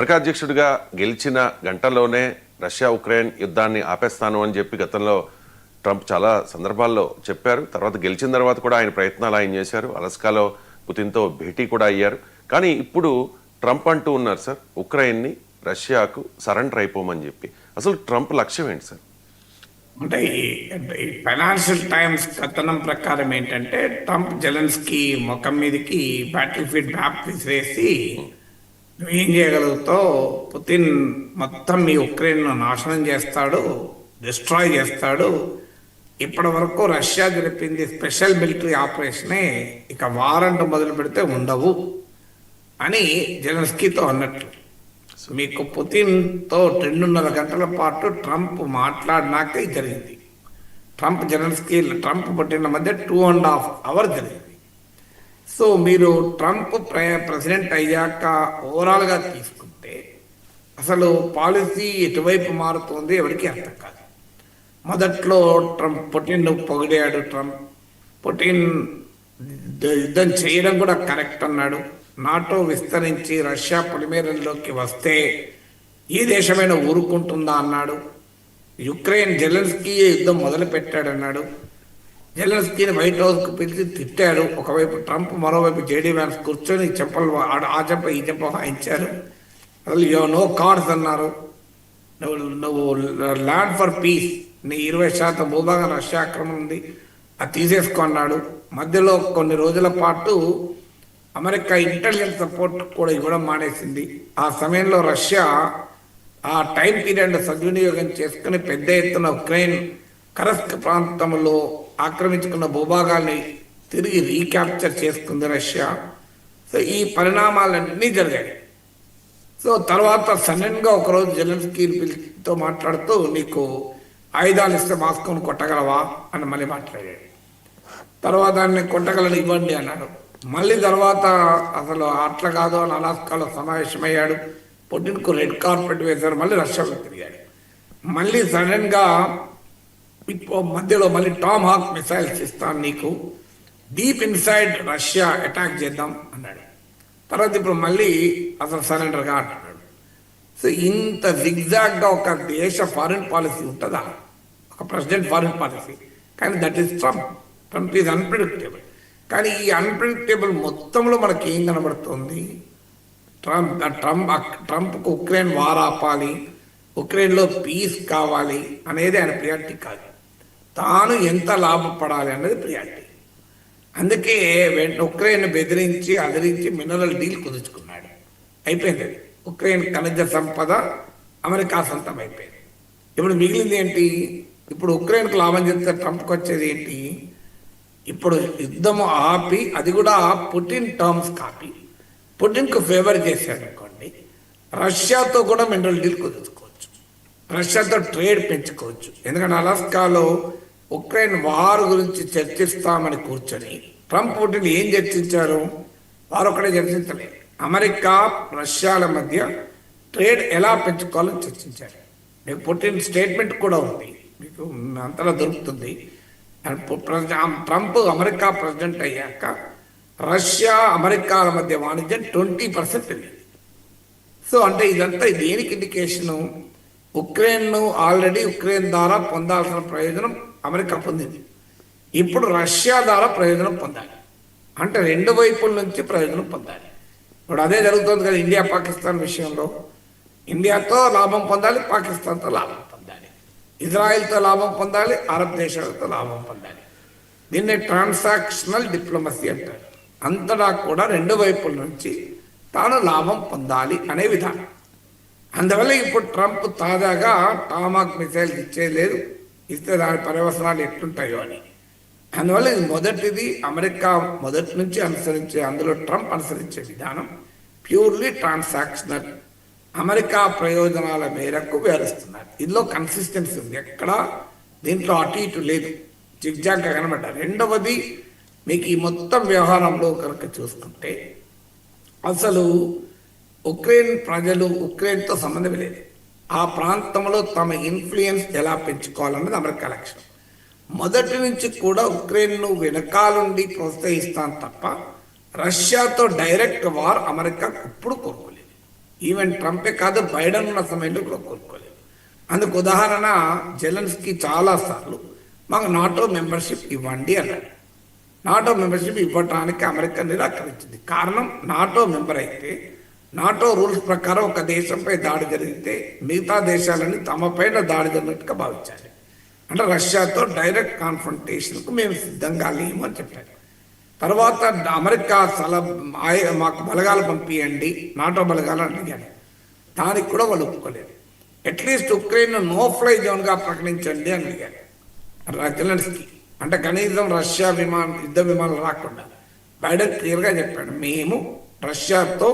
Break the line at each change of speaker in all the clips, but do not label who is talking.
America అధ్యక్షుడిగా గెలిచిన గంటలోనే Russia Ukraine యుద్ధాన్ని ఆపేస్తాను అని చెప్పి గతంలో ట్రంప్ చాలా సందర్భాల్లో చెప్పారు. తర్వాత గెలిచిన తర్వాత కూడా ఆయన ప్రయత్నాలు ఆయన చేశారు. అలస్కాలో పుతిన్తో భేటీ కూడా అయ్యారు. కానీ ఇప్పుడు ట్రంప్ అంటూ ఉన్నారు సార్, ఉక్రెయిన్ని రష్యాకు సరెండర్ అయిపోమని చెప్పి. అసలు ట్రంప్ లక్ష్యం ఏంటి సార్?
అంటే ఈ ఫైనాన్షియల్ టైమ్స్ కథనం ప్రకారం ఏంటంటే ట్రంప్ జెలెన్స్కీ ముఖం మీదకి బ్యాటిల్ ఫీల్డ్ మ్యాప్ విసిరేసి నువ్వేం చేయగలుగుతావు, పుతిన్ మొత్తం మీ ఉక్రెయిన్ నాశనం చేస్తాడు, డిస్ట్రాయ్ చేస్తాడు. ఇప్పటి వరకు రష్యా జరిపింది స్పెషల్ మిలిటరీ ఆపరేషనే, ఇక వారంట్ మొదలు పెడితే ఉండవు అని జెలెన్స్కీతో అన్నట్లు. మీకు పుతిన్తో 2.5 గంటల పాటు ట్రంప్ మాట్లాడినాక ఇది జరిగింది. ట్రంప్ పుట్టిన మధ్య 2.5 hours జరిగింది. సో మీరు ట్రంప్ ప్రెసిడెంట్ అయ్యాక ఓవరాల్గా తీసుకుంటే అసలు పాలసీ ఎటువైపు మారుతుంది ఎవరికి అర్థం కాదు. మొదట్లో ట్రంప్ పుటిన్ పొగిడాడు. పుటిన్ యుద్ధం చేయడం కూడా కరెక్ట్ అన్నాడు. నాటో విస్తరించి రష్యా పొలిమేరల్లోకి వస్తే ఏ దేశమైనా ఊరుకుంటుందా అన్నాడు. యుక్రెయిన్ జెలెన్స్కీ యుద్ధం మొదలు పెట్టాడన్నాడు. జెలెన్స్కీని వైట్ హౌస్కు పిలిచి తిట్టాడు. ఒకవైపు ట్రంప్, మరోవైపు జేడీ వ్యాన్స్ కూర్చొని చెప్పలు ఆ చెప్ప ఈ చెప్ప వాయించారు. అసలు నో కార్డ్స్ అన్నారు. నువ్వు ల్యాండ్ ఫర్ పీస్, నీ 20% భూభాగం రష్యా ఆక్రమణ ఉంది, అది తీసేసుకో అన్నాడు. మధ్యలో కొన్ని రోజుల పాటు అమెరికా ఇంటెలిజెన్స్ సపోర్ట్ కూడా ఇవ్వడం మానేసింది. ఆ సమయంలో రష్యా ఆ టైం పీరియడ్ సద్వినియోగం చేసుకుని పెద్ద ఎత్తున ఉక్రెయిన్ కరస్క్ ప్రాంతంలో ఆక్రమించుకున్న భూభాగాల్ని తిరిగి రీక్యాప్చర్ చేసుకుంది రష్యా. సో ఈ పరిణామాలన్నీ జరిగాయి. సో తర్వాత సడన్గా ఒకరోజు జెలెన్స్కీతో మాట్లాడుతూ నీకు ఆయుధాలు ఇస్తే మాస్కోను కొట్టగలవా అని మళ్ళీ మాట్లాడాడు. తర్వాత దాన్ని కొట్టగలను ఇవ్వండి అన్నాడు. మళ్ళీ తర్వాత అసలు అట్లా కాదు అని అలాస్కాలో సమావేశమయ్యాడు. పుటిన్కు రెడ్ కార్పెట్ వేశారు. మళ్ళీ రష్యాలో తిరిగాడు. మళ్ళీ సడన్గా మధ్యలో మళ్ళీ టామ్ హాక్ మిసైల్స్ ఇస్తాను నీకు, డీప్ ఇన్సైడ్ రష్యా అటాక్ చేద్దాం అన్నాడు. తర్వాత ఇప్పుడు మళ్ళీ అసలు సరెండర్గా అంటున్నాడు. సో ఇంత జిగ్జాగ్గా ఒక దేశ ఫారిన్ పాలసీ ఉంటుందా, ఒక ప్రెసిడెంట్ ఫారిన్ పాలసీ? కానీ that is Trump is unpredictable. కానీ ఈ అన్ప్రెడిక్టబుల్ మొత్తంలో మనకి ఏం కనబడుతుంది? ట్రంప్కు ఉక్రెయిన్ వార్ ఆపాలి, ఉక్రెయిన్లో పీస్ కావాలి అనేది ఆయన ప్రియారిటీ కాదు. తాను ఎంత లాభపడాలి అన్నది ప్రియారిటీ. అందుకే ఉక్రెయిన్ బెదిరించి అదిరించి మినరల్ డీల్ కుదుర్చుకున్నాడు. అయిపోయింది అది. ఉక్రెయిన్ ఖనిజ సంపద అమెరికా సొంతం అయిపోయింది. ఇప్పుడు మిగిలింది ఏంటి? ఇప్పుడు ఉక్రెయిన్కు లాభం చెప్తే ట్రంప్కి వచ్చేది ఏంటి? ఇప్పుడు యుద్ధము ఆపి, అది కూడా పుటిన్ టర్మ్స్ కాపీ, పుటిన్కు ఫేవర్ చేశాడు అనుకోండి, రష్యాతో కూడా మినరల్ డీల్ కుదుర్చుకోవచ్చు, రష్యాతో ట్రేడ్ పెంచుకోవచ్చు. ఎందుకంటే అలాస్కాలో ఉక్రెయిన్ వార్ గురించి చర్చిస్తామని కూర్చొని ట్రంప్ పుటిన్ ఏం చర్చించారు? వారు ఒకటే చర్చించలేదు. అమెరికా రష్యాల మధ్య ట్రేడ్ ఎలా పెంచుకోవాలని చర్చించారు. మీకు పుటిన్ స్టేట్మెంట్ కూడా ఉంది, మీకు అంతలా దొరుకుతుంది. ట్రంప్ అమెరికా ప్రెసిడెంట్ అయ్యాక రష్యా అమెరికాల మధ్య వాణిజ్యం 20% పెరిగింది. సో అంటే ఇదంతా దేనికి ఇండికేషను? ఉక్రెయిన్ను ఆల్రెడీ ఉక్రెయిన్ ద్వారా పొందాల్సిన ప్రయోజనం అమెరికా పొందింది. ఇప్పుడు రష్యా ద్వారా ప్రయోజనం పొందాలి. అంటే రెండు వైపుల నుంచి ప్రయోజనం పొందాలి. ఇప్పుడు అదే జరుగుతుంది కదా ఇండియా పాకిస్తాన్ విషయంలో. ఇండియాతో లాభం పొందాలి, పాకిస్తాన్తో లాభం పొందాలి, ఇజ్రాయెల్తో లాభం పొందాలి, అరబ్ దేశాలతో లాభం పొందాలి. దీన్ని ట్రాన్సాక్షనల్ డిప్లొమసీ అంటారు. అంతటా కూడా రెండు వైపుల నుంచి తాను లాభం పొందాలి అనే విధానం. అందువల్ల ఇప్పుడు ట్రంప్ తాజాగా టామాక్ మిసైల్స్ ఇచ్చేది లేదు, ఇస్తే దాని పర్యవసనాలు ఎట్లుంటాయో అని. అందువల్ల ఇది మొదటిది అమెరికా మొదటి నుంచి అనుసరించే, అందులో ట్రంప్ అనుసరించే విధానం ప్యూర్లీ ట్రాన్సాక్షనల్, అమెరికా ప్రయోజనాల మేరకు వ్యవహరిస్తున్నారు. ఇందులో కన్సిస్టెన్సీ ఉంది, ఎక్కడ దీంట్లో అటు ఇటు లేదు, జిగ్జాగ్గా కనబడ్డారు. రెండవది, మీకు ఈ మొత్తం వ్యవహారంలో కనుక చూసుకుంటే అసలు ఉక్రెయిన్ ప్రజలు ఉక్రెయిన్తో సంబంధం లేదు. ఆ ప్రాంతంలో తమ ఇన్ఫ్లుయెన్స్ ఎలా పెంచుకోవాలన్నది అమెరికా లక్ష్యం. మొదటి నుంచి కూడా ఉక్రెయిన్ను వెనకాలండి ప్రోత్సహిస్తాను తప్ప రష్యాతో డైరెక్ట్ వార్ అమెరికా ఇప్పుడు కోరుకోలేదు. ఈవెన్ ట్రంపే కాదు, బైడెన్ ఉన్న సమయంలో కూడా కోరుకోలేదు. అందుకు ఉదాహరణ జెలెన్స్కీ చాలాసార్లు మాకు నాటో మెంబర్షిప్ ఇవ్వండి అన్నాడు. నాటో మెంబర్షిప్ ఇవ్వటానికి అమెరికా నిరాకరించింది. కారణం, నాటో మెంబర్ అయితే నాటో రూల్స్ ప్రకారం ఒక దేశంపై దాడి జరిగితే మిగతా దేశాలని తమ పైన దాడి జరిగినట్టుగా భావించాలి. అంటే రష్యాతో డైరెక్ట్ కాన్ఫ్రంటేషన్కు మేము సిద్ధంగా లేము అని చెప్పారు. తర్వాత అమెరికా మాకు బలగాలు పంపించండి, నాటో బలగాలు అడిగాడు. దానికి కూడా వాళ్ళు ఒప్పుకోలేదు. అట్లీస్ట్ ఉక్రెయిన్ నో ఫ్లై జోన్గా ప్రకటించండి అని అడిగాడు జెలెన్స్కీ. అంటే కనీసం రష్యా యుద్ధ విమానాలు రాకుండా. బైడెన్ క్లియర్గా చెప్పాడు, మేము రష్యాతో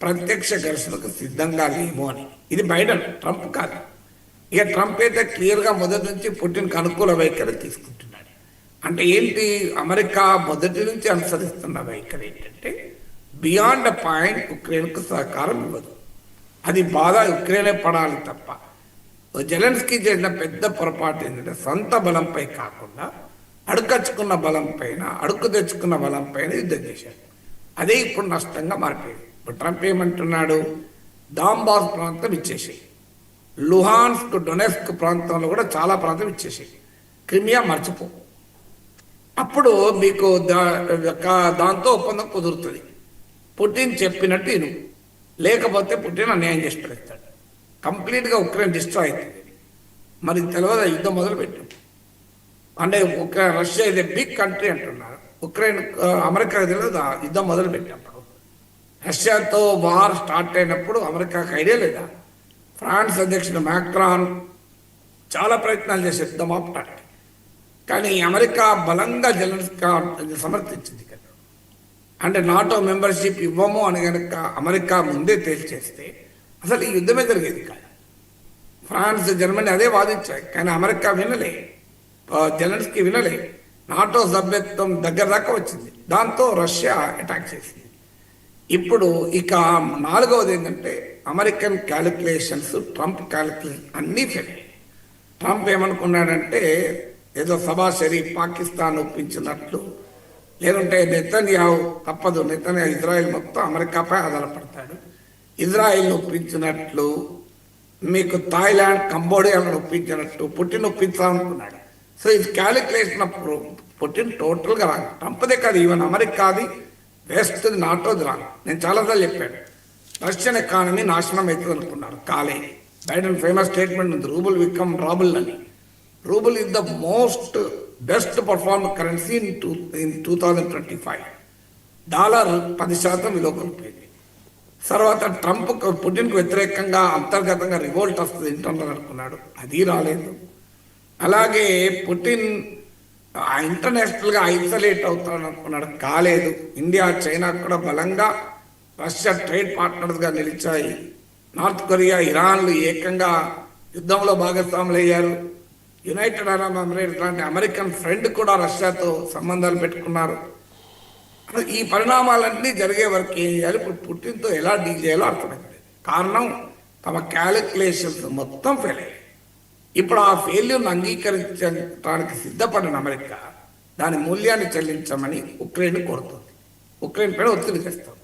ప్రత్యక్ష ఘర్షణకు సిద్ధంగా లేము అని. ఇది బైడెన్, ట్రంప్ కాదు. ఇక ట్రంప్ అయితే క్లియర్గా మొదటి నుంచి పుటిన్కి అనుకూల వైఖరి తీసుకుంటున్నాడు. అంటే ఏంటి, అమెరికా మొదటి నుంచి అనుసరిస్తున్న వైఖరి ఏంటంటే బియాండ్ అ పాయింట్ ఉక్రెయిన్కు సహకారం ఇవ్వదు. అది బాధ ఉక్రెయినే పడాలి తప్ప. జెలెన్స్కీ చేసిన పెద్ద పొరపాటు ఏంటంటే సొంత బలంపై కాకుండా అడుకచ్చుకున్న బలం పైన, అడుక్కు తెచ్చుకున్న బలం పైన యుద్ధం చేశాడు. అదే ఇప్పుడు నష్టంగా మారిపోయింది. ఇప్పుడు ట్రంప్ ఏమంటున్నాడు, డాంబాస్ ప్రాంతం ఇచ్చేసి, లుహాన్స్క్ డొనెస్క్ ప్రాంతంలో కూడా చాలా ప్రాంతం ఇచ్చేసి, క్రిమియా మర్చిపో, అప్పుడు మీకు దాంతో ఒప్పందం కుదురుతుంది. పుటిన్ చెప్పినట్టు ఇను, లేకపోతే పుటిన్ అన్యాయం చేసి పెడతాడు. కంప్లీట్గా ఉక్రెయిన్ డిస్ట్రాయ్ అవుతుంది. మరి తెలియదు, యుద్ధం మొదలు పెట్టాం. అంటే రష్యా ఇది బిగ్ కంట్రీ అంటున్నారు. ఉక్రెయిన్ అమెరికా తెలియదు, యుద్ధం మొదలు పెట్టినప్పుడు రష్యాతో వార్ స్టార్ట్ అయినప్పుడు అమెరికాకి ఐడియా లేదా? ఫ్రాన్స్ అధ్యక్షుడు మ్యాక్రాన్ చాలా ప్రయత్నాలు చేసి యుద్ధం ఆపటానికి, కానీ అమెరికా బలంగా జెలెన్స్కీ సమర్థించింది కదా. అంటే నాటో మెంబర్షిప్ ఇవ్వము అని కనుక అమెరికా ముందే తేల్చేస్తే అసలు ఈ యుద్ధమే జరిగేది కాదు. ఫ్రాన్స్, జర్మనీ అదే వాదించాయి, కానీ అమెరికా వినలే, జెలెన్స్కీ వినలే. నాటో సభ్యత్వం దగ్గర దాకా వచ్చింది, దాంతో రష్యా అటాక్ చేసింది. ఇప్పుడు ఇక నాలుగవది ఏంటంటే అమెరికన్ క్యాలిక్యులేషన్స్, ట్రంప్ క్యాలిక్యులేషన్ అన్నీ ఫెయిల్ అయ్యాయి. ట్రంప్ ఏమనుకున్నాడంటే ఏదో సభాషరి పాకిస్తాన్ ఒప్పించినట్లు, లేదంటే నెతన్యాహు తప్పదు, నెతన్యాహు ఇజ్రాయెల్ మొత్తం అమెరికాపై ఆధారపడతాడు, ఇజ్రాయెల్ని ఒప్పించినట్లు, మీకు థాయిలాండ్ కంబోడియాలను ఒప్పించినట్టు పుటిన్ ఒప్పించాలనుకున్నాడు. సో ఇది క్యాలిక్యులేషన్ అప్పుడు పుటిన్ టోటల్గా రాదు. ట్రంప్దే కాదు, ఈవెన్ అమెరికాది, వెస్ట్ నాటోది రాదు. నేను చాలాసార్లు చెప్పాను, రష్యన్ ఎకానమీ నాశనం అవుతుంది అనుకున్నారు, కాలే. బైడెన్ ఫేమస్ స్టేట్మెంట్ ఉంది, రూబుల్ వికమ్ రాబుల్ అని. Rouble is the most best perform currency in 2025. Dollar 10% విలువ కోల్పోయింది. తర్వాత ట్రంప్ పుటిన్కు వ్యతిరేకంగా అంతర్గతంగా రివోల్ట్ వస్తుంది ఇంటర్నల్ అనుకున్నాడు, అది రాలేదు. అలాగే పుటిన్ ఇంటర్నేషనల్గా ఐసోలేట్ అవుతాడు అనుకున్నాడు, కాలేదు. ఇండియా, చైనా కూడా బలంగా రష్యా ట్రేడ్ పార్ట్నర్స్గా నిలిచాయి. నార్త్ కొరియా, ఇరాన్లు ఏకంగా యుద్ధంలో భాగస్వాములు అయ్యారు. యునైటెడ్ అరబ్ ఎమిరేట్స్ లాంటి అమెరికన్ ఫ్రెండ్ కూడా రష్యాతో సంబంధాలు పెట్టుకున్నారు. ఈ పరిణామాలన్నీ జరిగే వరకు ఏం చేయాలి, ఇప్పుడు పుటిన్తో ఎలా డీల్ చేయాలో అర్థమైంది. కారణం, తమ క్యాలిక్యులేషన్స్ మొత్తం ఫెయిల్ అయ్యాయి. ఇప్పుడు ఆ ఫెయిల్యూర్ను అంగీకరించడానికి సిద్ధపడిన అమెరికా దాని మూల్యాన్ని చెల్లించమని ఉక్రెయిన్ కోరుతుంది, ఉక్రెయిన్ పైన ఒత్తిడి చేస్తుంది.